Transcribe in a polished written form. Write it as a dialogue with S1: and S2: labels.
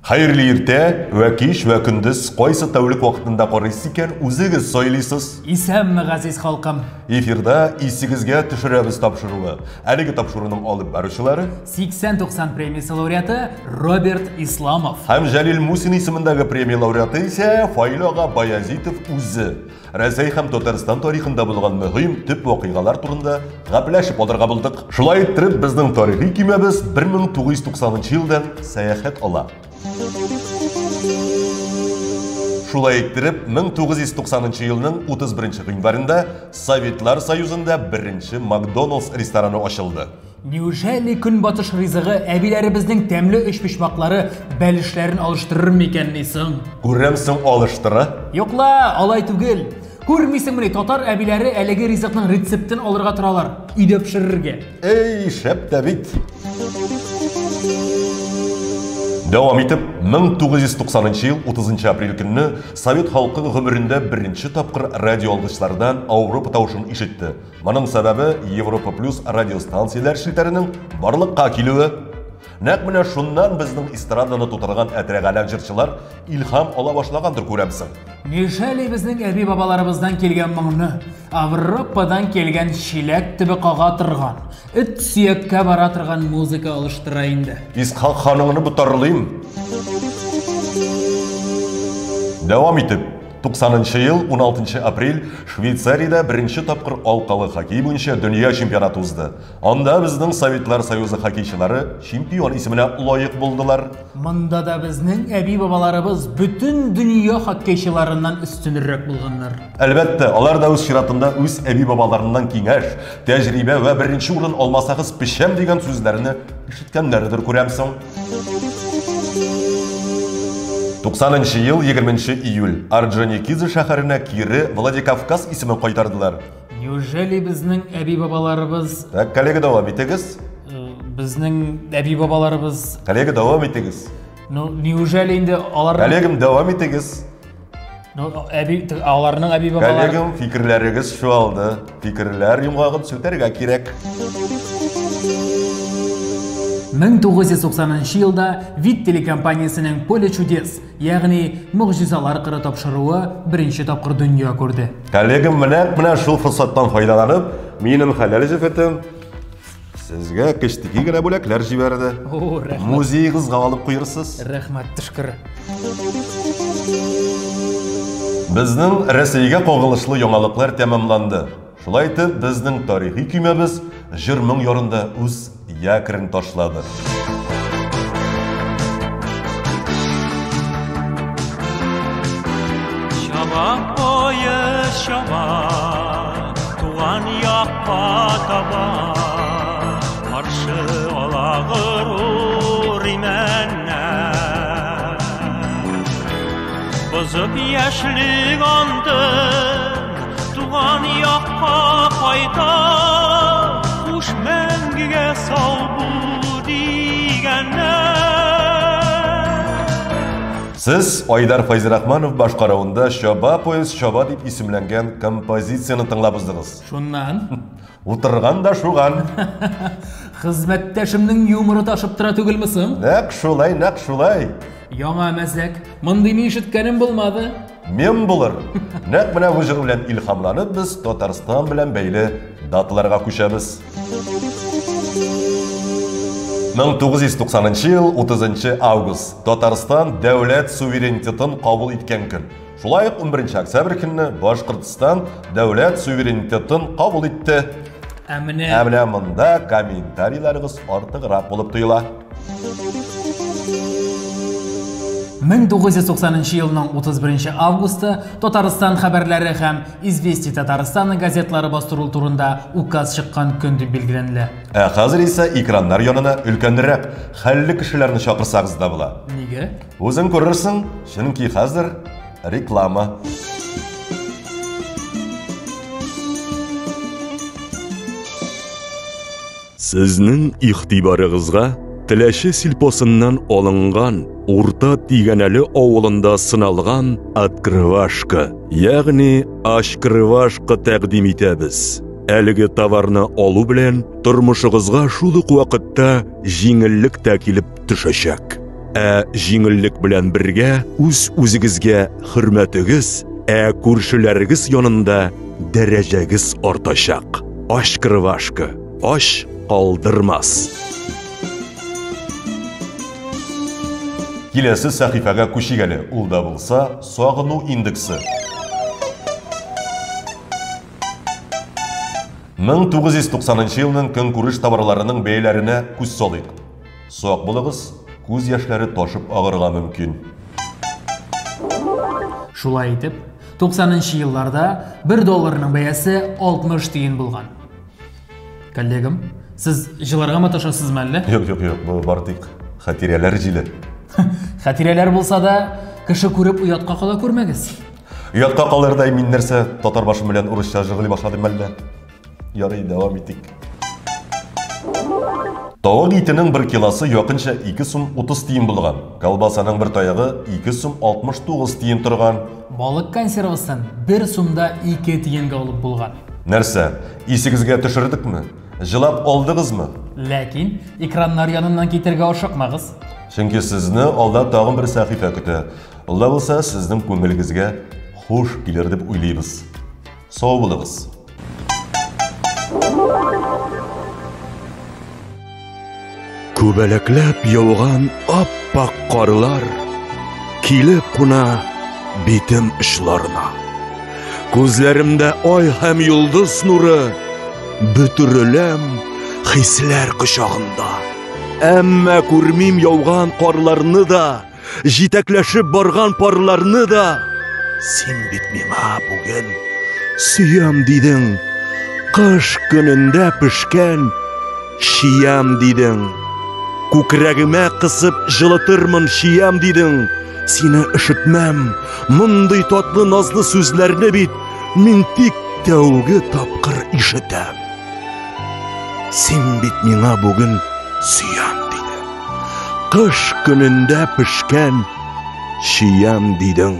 S1: Hayırlı irte ve kiş ve kündüz qaysı tәулік вақытында қарайсыз екен өзіңіз сөйлейсіз.
S2: Исәмме ғазиз халқым.
S1: Эфирда исігізге түшірәбіз тапшыруы. Әлігі тапшыруының алып барушылары
S2: 80-90 премиясы лауреаты Роберт Исламов.
S1: Һәм Жәлил Мусин исемендәге премия лауреаты исә Файлага Баязитов үзе. Рәсәй һәм Татарстан тарихында булган мөһим төп вакыйгалар турында гәпләшеп алырга булдык. Шулай итеп, безнең тарихи көймәбез 1990 елдан сәяхәт ала. Шулай итеп, 1990 елның 31 гыйнварында Советлар Союзында беренче Макдоналдс рестораны ачылды.
S2: Неужели көнбатыш ризыгы әбиләребезнең тәмле эш-пишмаклары бәлешләрен алыштырыр микән дисең?
S1: Күрәмсең алыштыра?
S2: Юкла, алай түгел. Күрмисеңме, татар әбиләре әлеге ризыкның рецептын алырга торалар, өйдә пешерергә.
S1: Эй, шәп тә бит. Дәвам итеп, 1990 ел 30 апрель көнне Совет халкы гомерендә беренче тапкыр радио алгычлардан Авропа тавышын ишетте. Моның сәбәбе Европа плюс радиостанцияләр шелтәренең барлыкка килүе. Нәкъ менә шуннан безнең эстраданы тутырган әтрәгәләр җырчылар илһам ала башлагандыр күрәмсең.
S2: Нишәли безнең әби бабаларыбыздан килгән моңны, Авропадан килгән чиләк төбе кага торган, эт сөяккә бара торган музыка алыштыра инде.
S1: Исхак ханыңны бутарлыйм. Дәвам итеп, 90 ел 16 апрель Швейцариядә беренче тапкыр алкалы хоккей буенча дөнья чемпионаты узды. Анда безнең Советлар Союзы хоккейчылары чемпион исеменә лаек булдылар.
S2: Монда да безнең әби бабаларыбыз бүтән дөнья хоккейчыларыннан өстенрәк булганнар.
S1: Әлбәттә, алар да үз чиратында үз әби бабаларыннан киңәш, тәҗрибә ва беренче урын алмасагыз пешәм дигән сүзләрне ишеткәннәрдер күрәмсең. 90 ел 20 июль Орджоникидзе шәһәренә кире Владикавказ исемен кайтардылар.
S2: Неужели безнең әби бабаларыбыз...
S1: Коллега, дәвам итегез.
S2: Безнең әби бабаларыбыз...
S1: Коллега, дәвам итегез.
S2: Неужели инде алар...
S1: Коллегам, дәвам итегез.
S2: Аларның әби бабалары...
S1: Коллегам, фикерләрегез чуалды. Фикерләр йомгагын сүтәргә кирәк.
S2: 1990 елда Вид телекомпаниясының Поле чудес, ягъни мөгъҗизалар кыры тапшыруы беренче тапкыр дөнья күрде.
S1: Коллегам, менә шул форсаттан файдаланып, минем хәләл җефетем сезгә кечтеки генә бүләкләр җибәрде. Музейгызга алып куйырсыз.
S2: Рәхмәт тышкыры.
S1: Безнең Россиягә кагылышлы яңалыклар тәмамланды. Шулай итеп, безнең тарихи көймәбез җырның ярында үз якорын ташлады.
S3: Şabak boyu şabak, tuğan yakpa taba, karşı olağır imenler. Bozıp yaşlık andın, tuğan yakpa kayta, kuş mengige sal bu digenler.
S1: Siz Ayдар Файзрахманов башкаруында «Шаба пояс шаба» дип исемләнгән композицияны тыңлап уздыгыз.
S2: Шуннан
S1: Утырган да шуган.
S2: Хезмәттәшемнең юморы ташып тора түгелме соң?
S1: Нәкъ шулай.
S2: Яңа мәзәк. Мондый ишеткәнем булмады.
S1: Мен булыр. Нәкъ менә бу җыр белән илһамланып, без Татарстан белән бәйле даталарга күчәбез. 1990 ел 30 август Татарстан дәүләт суверенитетын кабул иткән көн. Шулай ук 11 октябрь көнне Башкортстан дәүләт суверенитетын кабул итте. Ә менә монда комментарийларыгыз артыграк булып тоела.
S2: 1990 елның 31 августы Татарстан хәбәрләре һәм Известия Татарстаны газетлары бастыру турында указ чыккан көн дип билгеләнелә.
S1: Ә хәзер исә экраннар янына өлкәнрәк хәлле кешеләрне чакырсагыз да була.
S2: Нигә?
S1: Үзең күрерсең, чөнки хәзер реклама.
S4: Сезнең игътибарыгызга Теләше сельпосыннан алынган, Урта Тигәнәле авылында сыналган открывашка, ягъни ашкрывашка тәкъдим итәбез. Әлеге товарны алу белән тормышыгызга шул ук вакытта җиңеллек тә килеп төшәчәк. Җиңеллек белән бергә үз-үзегезгә хөрмәтегез, күршеләрегез янында дәрәҗәгез артачак. Ашкрывашка, аш калдырмас.
S1: Киләсе сәхифәгә күчигәле, ул да булса сагыну индексы. 1990 елның көнкүреш товарларының бәяләренә күз салыйк. Сак булыгыз, күз яшьләре ташып агырга мөмкин.
S2: Шулай итеп, 90-нчы елларда 1 долларның бәясе 60 тиен булган. Коллегам, сез җыларга маташасызмы әллә?
S1: Юк, бу бартык хатирәләр җиле.
S2: Хатирәләр булса да, кеше күреп уятка кала күрмәгез.
S1: Уятка калырдай мин нәрсә татар башым белән урысча җырлый башладым әллә? Ярый, дәвам итик. Тавык итенең 1 килосы якынча 2 сум 30 тиен булган. Колбасаның 1 таягы 2 сум 69 тиен торган.
S2: Балык консервасын 1 сумда 2 тиенгә алып булган.
S1: Нәрсә, исегезгә төшердекме? Җылап алдыгызмы?
S2: Ләкин экраннар яныннан китергә ашыкмагыз.
S1: Чөнки сезне алда тагын бер сәхифә көтә. Ул да булса сезнең күңелегезгә хуш килер дип уйлыйбыз. Сау булыгыз.
S4: Күбәләкләп яуган аппак карлар килеп куна битем очларына. Күзләремдә ай һәм йолдыз нуры, бөтереләм хисләр кочагында. Әмма күрмим яуган карларны да, җитәкләшеп барган парларны да. Син бит миңа бүген сөям дидең, кыш көнендә пешкән шиям дидең. Күкрәгемә кысып җылытырмын шиям дидең. Сине ишетмәм, мондый татлы назлы сүзләрне бит мин тик тәүге тапкыр ишетәм. Син бит миңа бүген сөям дидең. Кыш көнендә пешкән шиям дидең.